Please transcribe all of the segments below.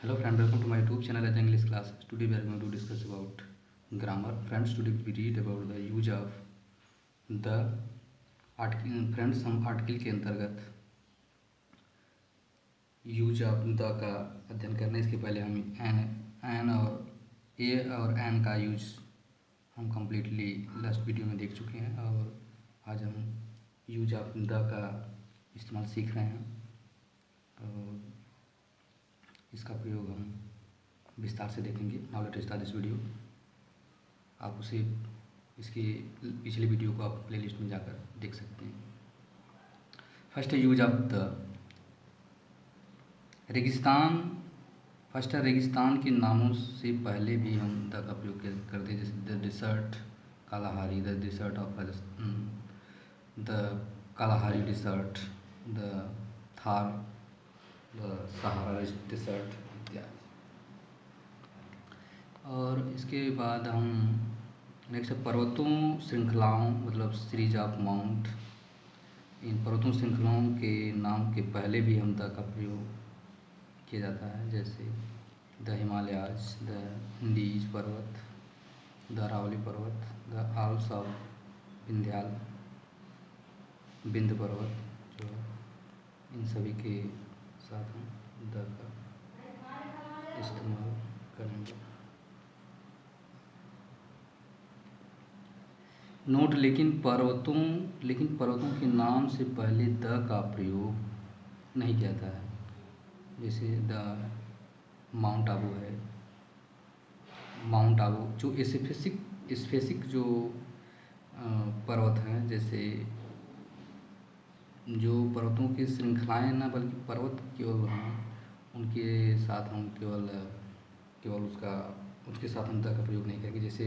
Hello friend, welcome to my YouTube channel as English class. Today we are going to discuss about grammar. Friends, today we read about the use of the article. Friends, हम article के अंतर्गत use of the का अध्ययन करने इसके पहले हम N और ए और एन का यूज हम कम्प्लीटली लास्ट वीडियो में देख चुके हैं और आज हम यूज ऑफ द का इस्तेमाल सीख रहे हैं और इसका प्रयोग हम विस्तार से देखेंगे। Now let start this video. आप उसे इसके पिछले वीडियो को आप प्लेलिस्ट में जाकर देख सकते हैं। फर्स्ट है यूज ऑफ द। रेगिस्तान, फर्स्ट है रेगिस्तान के नामों से पहले भी हम द का प्रयोग करते हैं, जैसे the dessert Kalahari, the dessert of Rajasthan, the Kalahari dessert, the Thar, the Sahara dessert इत्यादि। और इसके बाद हम नेक्स्ट पर्वतों श्रृंखलाओं मतलब सीरीज ऑफ माउंट। इन पर्वतों श्रृंखलाओं के नाम के पहले भी हम द का प्रयोग किया जाता है, जैसे द हिमालयाज, द इंडीज पर्वत, द अरावली पर्वत, द आल्प्स ऑफ विंध्याल, विंध्य पर्वत। जो इन सभी के साथ हम द का इस्तेमाल करेंगे। नोट, लेकिन पर्वतों के नाम से पहले द का प्रयोग नहीं किया जाता है, जैसे द माउंट आबू है। माउंट आबू जो स्पेसिफिक जो पर्वत हैं, जैसे जो पर्वतों की श्रृंखलाएं ना बल्कि पर्वत केवल हैं, उनके साथ हम केवल उसके साथ हम द का प्रयोग नहीं करेंगे। जैसे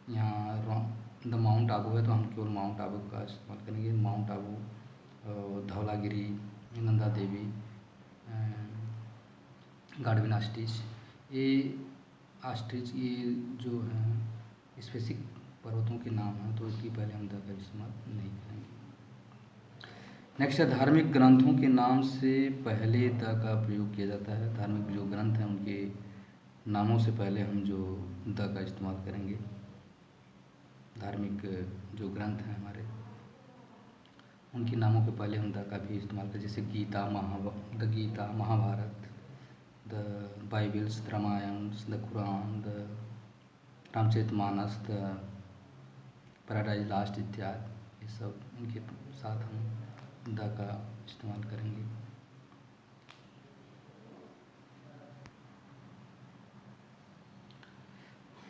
यहाँ द माउंट आबू है तो हम केवल माउंट आबू का इस्तेमाल करेंगे। माउंट आबू, धौलागिरी, नंदा देवी, गाडविन आस्ट्रिच, ये जो हैं स्पेसिफिक पर्वतों के नाम हैं, तो इसकी पहले हम द का इस्तेमाल नहीं करेंगे। नेक्स्ट है धार्मिक ग्रंथों के नाम से पहले द का प्रयोग किया जाता है। धार्मिक जो ग्रंथ हैं उनके नामों से पहले हम जो द का इस्तेमाल करेंगे। धार्मिक जो ग्रंथ हैं हमारे, उनके नामों के पहले हम द का भी इस्तेमाल करें, जैसे Gita, Mahabharata, the Bibles, the Ramayana, the Quran, the Ramcharitmanas, the Paradise Lost इत्यादि। ये सब इनके साथ हम द का इस्तेमाल करेंगे।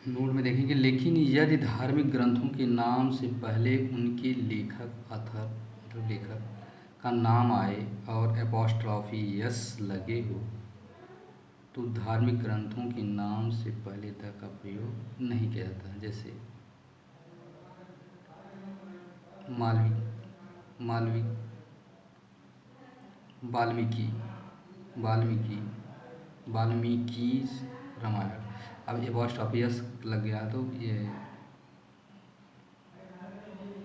नोट में देखेंगे, लेकिन यदि धार्मिक ग्रंथों के नाम से पहले उनके लेखक का नाम आए और एपॉस्ट्रॉफी यस लगे हो, तो धार्मिक ग्रंथों के नाम से पहले द का प्रयोग नहीं किया जाता है। जैसे वाल्मीकि रामायण। अब एपॉस्ट्रॉफी यस लग गया तो ये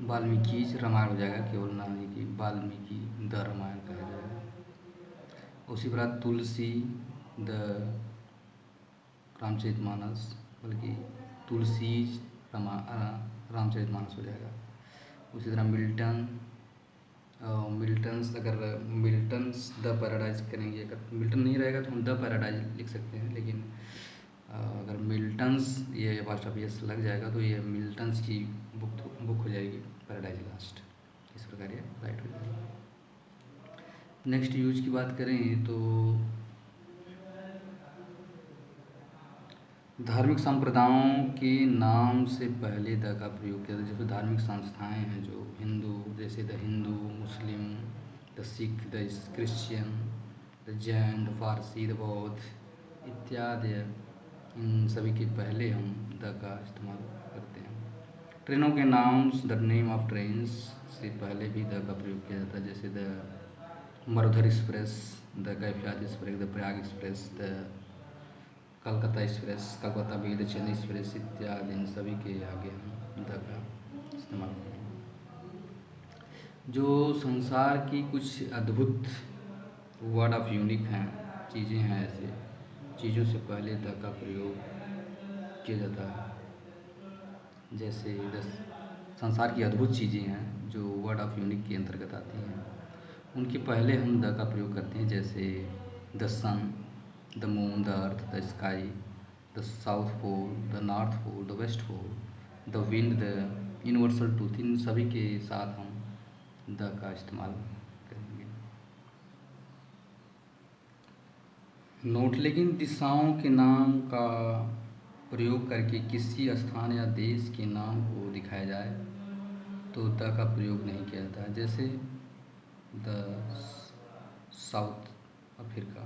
वाल्मीकि रामायण हो जाएगा, केवल नाम ही कि वाल्मीकि द रामायण कहा जाएगा। उसी प्रकार तुलसी द रामचरितमानस, बल्कि तुलसी रामचरितमानस हो जाएगा। उसी तरह मिल्टन्स द पैराडाइज करेंगे। अगर मिल्टन नहीं रहेगा तो हम द पैराडाइज लिख सकते हैं, लेकिन अगर मिल्टन्स ये एपॉस्ट्रॉफी एस लग जाएगा तो ये मिल्टन्स की बुक हो जाएगी, पैराडाइज लास्ट। इस प्रकार ये राइट हो जाएगी। नेक्स्ट यूज की बात करें तो धार्मिक संप्रदायों के नाम से पहले द का प्रयोग किया जाता है। जैसे धार्मिक संस्थाएं हैं जो हिंदू, जैसे the Hindu, Muslim, the Sikh, the Christian, the Jain, the Farsi, the बौद्ध इत्यादि, इन सभी के पहले हम द का इस्तेमाल करते हैं। ट्रेनों के नाम, द नेम ऑफ ट्रेन्स से पहले भी द का प्रयोग किया जाता है, जैसे द मरुधर एक्सप्रेस, द कैफियत express, the Prayag express, the Calcutta express, Calcutta भी, द चेन्नई एक्सप्रेस इत्यादि। इन सभी के आगे हम द का इस्तेमाल करेंगे। जो संसार की कुछ अद्भुत वर्ड ऑफ यूनिक हैं, चीज़ें हैं ऐसे चीज़ों से पहले द का प्रयोग किया जाता है। जैसे संसार की अद्भुत चीज़ें हैं जो वर्ड ऑफ यूनिक के अंतर्गत आती हैं, उनके पहले हम द का प्रयोग करते हैं। जैसे the sun, the moon, the earth, the sky, the south pole, the north pole, the west pole, the wind, the universal truth, इन सभी के साथ हम द का इस्तेमाल करेंगे। नोट, लेकिन दिशाओं के नाम का प्रयोग करके किसी स्थान या देश के नाम को दिखाया जाए तो द का प्रयोग नहीं किया जाता है। जैसे द साउथ अफ्रीका।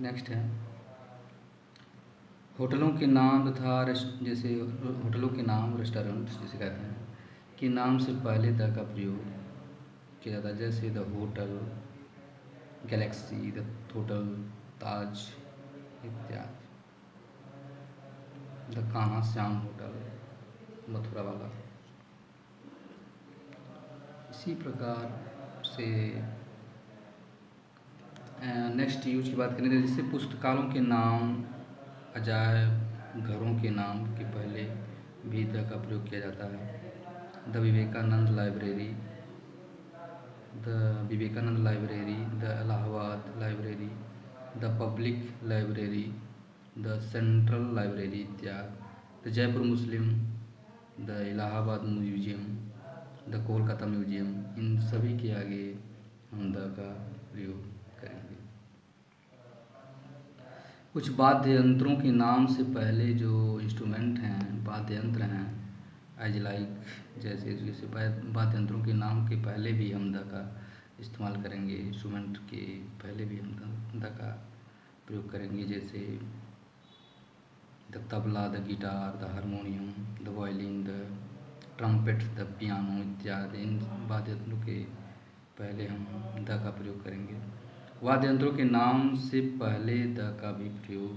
नेक्स्ट है होटलों के नाम तथा जैसे होटलों के नाम, रेस्टोरेंट जिसे कहते हैं, के नाम से पहले द का प्रयोग किया जाता है। जैसे the hotel galaxy, the hotel Taj इत्यादि। द कान्हा श्याम होटल मथुरा वाला। इसी प्रकार से नेक्स्ट यूज की बात करें तो जैसे पुस्तकालयों के नाम, अजायब घरों के नाम के पहले भी द का प्रयोग किया जाता है। The Vivekananda library, the Vivekananda library, the Allahabad library, the public library, the central library इत्यादि। The Jaipur Muslim, the Allahabad museum, the Kolkata museum, इन सभी के आगे हम द का प्रयोग करेंगे। कुछ वाद्य यंत्रों के नाम से पहले जो इंस्ट्रूमेंट हैं, वाद्य यंत्र हैं, एज लाइक, जैसे जैसे वाद्य यंत्रों के नाम के पहले भी हम द का इस्तेमाल करेंगे। इंस्ट्रूमेंट के पहले भी हम द का प्रयोग करेंगे। जैसे the tabla, the guitar, the harmonium, the violin, the trumpet, the piano इत्यादि। इन वाद्य यंत्रों के पहले हम द का प्रयोग करेंगे। वाद्य यंत्रों के नाम से पहले द का भी प्रयोग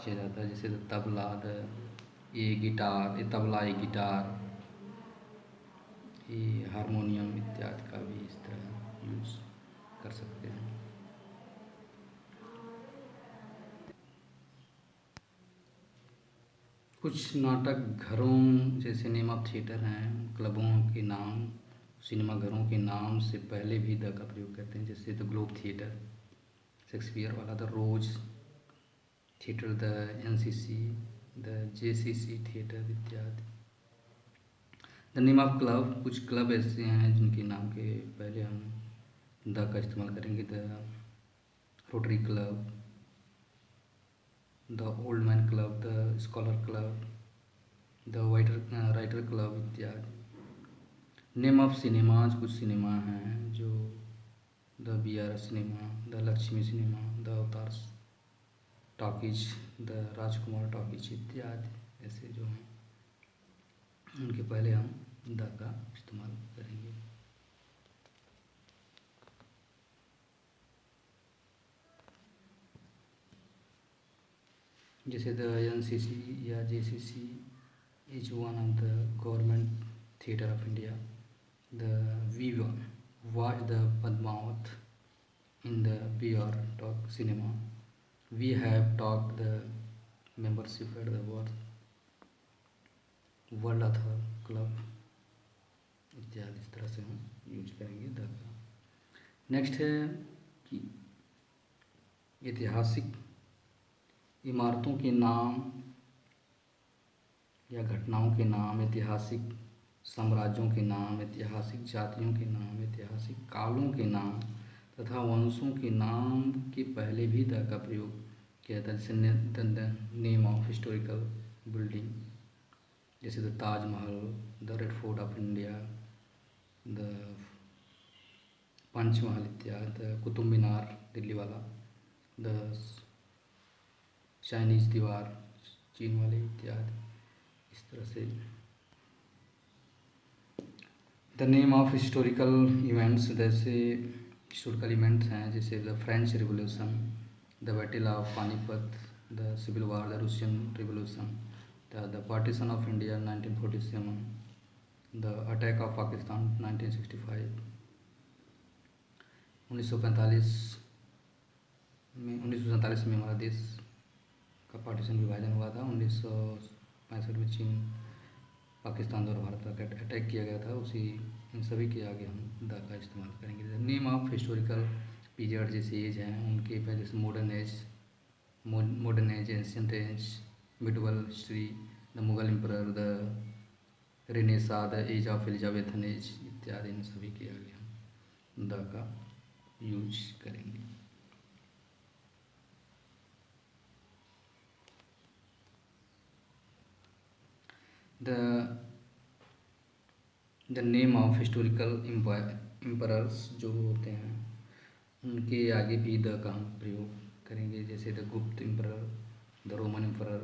किया जाता है। जैसे द तबला, द ये गिटार, ये तबला, ये गिटार, ये हारमोनियम इत्यादि का भी इस तरह यूज़ कर सकते हैं। कुछ नाटक घरों जैसे नेम ऑफ थिएटर हैं, क्लबों के नाम, सिनेमा घरों के नाम से पहले भी द का प्रयोग करते हैं। जैसे द ग्लोब थिएटर शेक्सपियर वाला, the Rose Theatre, the NCC, the JCC theatre इत्यादि। द नेम ऑफ क्लब, कुछ क्लब ऐसे हैं जिनके नाम के पहले हम द का इस्तेमाल करेंगे। The rotary club, the old man club, the scholar club, the writer club इत्यादि। नेम ऑफ सिनेमाज, कुछ सिनेमा हैं जो the BR cinema, the Lakshmi cinema, the अवतार टॉकीज, द राजकुमार टॉकीज इत्यादि। ऐसे जो हैं उनके पहले हम द का इस्तेमाल करेंगे। जैसे द NCC या JCC is one of the government theatre of India. We watch the Padmavat in the BR Talk cinema. We have talked the membership at the world author club इत्यादि। इस तरह से हम यूज करेंगे the का। Next है कि ऐतिहासिक इमारतों के नाम या घटनाओं के नाम, ऐतिहासिक साम्राज्यों के नाम, ऐतिहासिक जातियों के नाम, ऐतिहासिक कालों के नाम तथा वंशों के नाम के पहले भी द का प्रयोग किया जाता है। जैसे the name of historical building, जैसे the Taj Mahal, the red fort of India, the Panch Mahal इत्यादि, द कुतुब मीनार दिल्ली वाला, द चाइनीज दीवार चीन वाले इत्यादि। इस तरह से the name of historical events, जैसे हिस्टोरिकल इवेंट्स हैं जैसे the French Revolution, the Battle of Panipat, the Civil War, the Russian Revolution, the Partition of India 1947, the attack of Pakistan 1965, 1945, में 1947 में हमारा देश का पार्टीशन विभाजन हुआ था। 1965 में चीन पाकिस्तान द्वारा भारत पर अटैक किया गया था। उसी इन सभी के आगे हम द का इस्तेमाल करेंगे। नेम ऑफ हिस्टोरिकल पीरियड जैसे एज हैं उनके पहले से modern age, ancient age, medieval history, the Mughal emperor, the Renaissance, the age of Elizabethan age इत्यादि, इन सभी के आगे हम द का यूज करेंगे। The name of historical emperors जो होते हैं उनके आगे भी द का हम प्रयोग करेंगे, जैसे the Gupta emperor, the Roman emperor,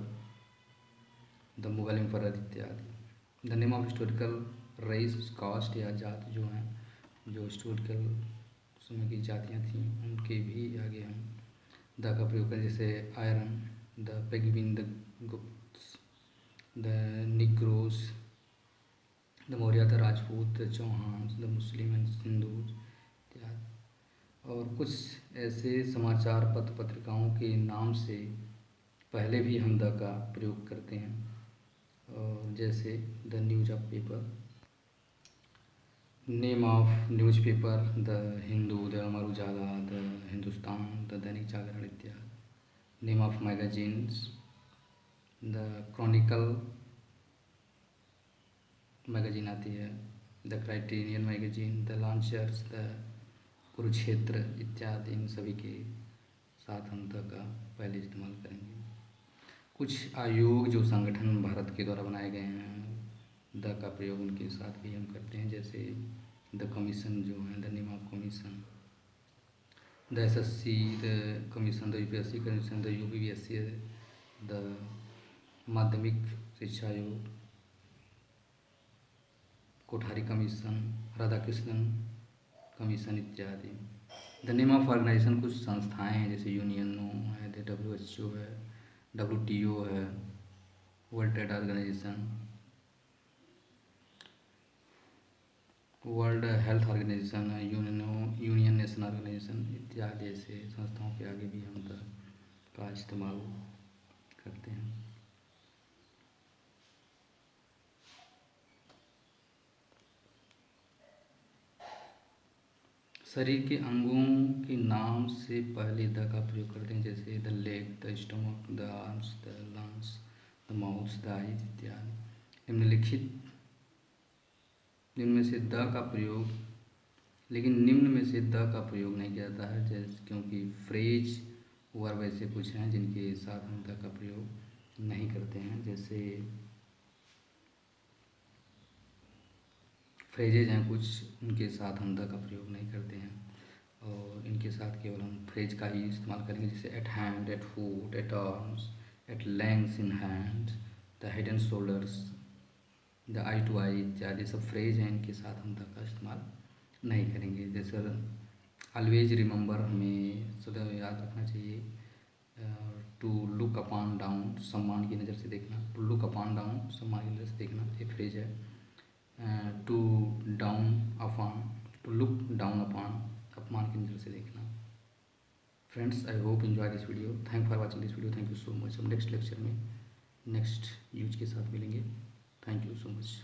the Mughal emperor इत्यादि। The name of historical race, caste या जात जो हैं, जो हिस्टोरिकल समय की जातियाँ थीं उनके भी आगे हम द का प्रयोग करें, जैसे आयरन, द पेगविन, the Gupta, the Negroes, the Maurya, the Rajput, the Chauhan, the Muslim and Hindus इत्यादि। और कुछ ऐसे समाचार पत्र पत्रिकाओं के नाम से पहले भी हम द का प्रयोग करते हैं, और जैसे the news of paper, name of newspaper, the Hindu, the Amar Ujala, the Hindustan, the Dainik Jagran इत्यादि। Name of magazines, the chronicle magazine आती है, the criterion magazine, the launchers, the Kurukshetra इत्यादि, इन सभी के साथ हम द का पहले इस्तेमाल करेंगे। कुछ आयोग जो संगठन भारत के द्वारा बनाए गए हैं द का प्रयोग उनके साथ भी हम करते हैं, जैसे द कमीशन जो है, the name of commission, the assessee the commission, the UPSC commission, the UPPSC, the माध्यमिक शिक्षा आयोग, कोठारी कमीशन, राधाकृष्णन कमीशन इत्यादि। द नेम ऑफ ऑर्गेनाइजेशन, कुछ संस्थाएं हैं जैसे यूनियनो है, WHO है, WTO है, world trade organisation, world health organisation, union nation organisation इत्यादि ऐसे संस्थाओं के आगे भी हम द का इस्तेमाल करते हैं। शरीर के अंगों के नाम से पहले द का प्रयोग करते हैं, जैसे the leg, the stomach, the arms, the lungs, the mouth, the eyes इत्यादि। निम्न में से द का प्रयोग निम्न में से द का प्रयोग नहीं किया जाता है, जैसे क्योंकि फ्रेज वर्ब ऐसे कुछ हैं जिनके साथ हम द का प्रयोग नहीं करते हैं, जैसे फ्रेजेज हैं कुछ उनके साथ हम द का प्रयोग नहीं करते हैं, और इनके साथ केवल हम फ्रेज का ही इस्तेमाल करेंगे, जैसे at hand, at foot, at arms, at legs in hand, the head and shoulders, the eye to eye इत्यादि सब फ्रेज हैं, इनके साथ हम द का इस्तेमाल नहीं करेंगे। जैसे ऑलवेज रिमेंबर, हमें सदैव याद रखना चाहिए, टू लुक अपॉन डाउन, सम्मान की नज़र से देखना, टू लुक अपॉन डाउन, सम्मान की नज़र से देखना ये फ्रेज है। To down upon, to look down upon, अपमान की नज़र से देखना। Friends, I hope enjoy this video, thank for watching this video, thank you so much. हम नेक्स्ट लेक्चर में नेक्स्ट यूज के साथ मिलेंगे। Thank you so much.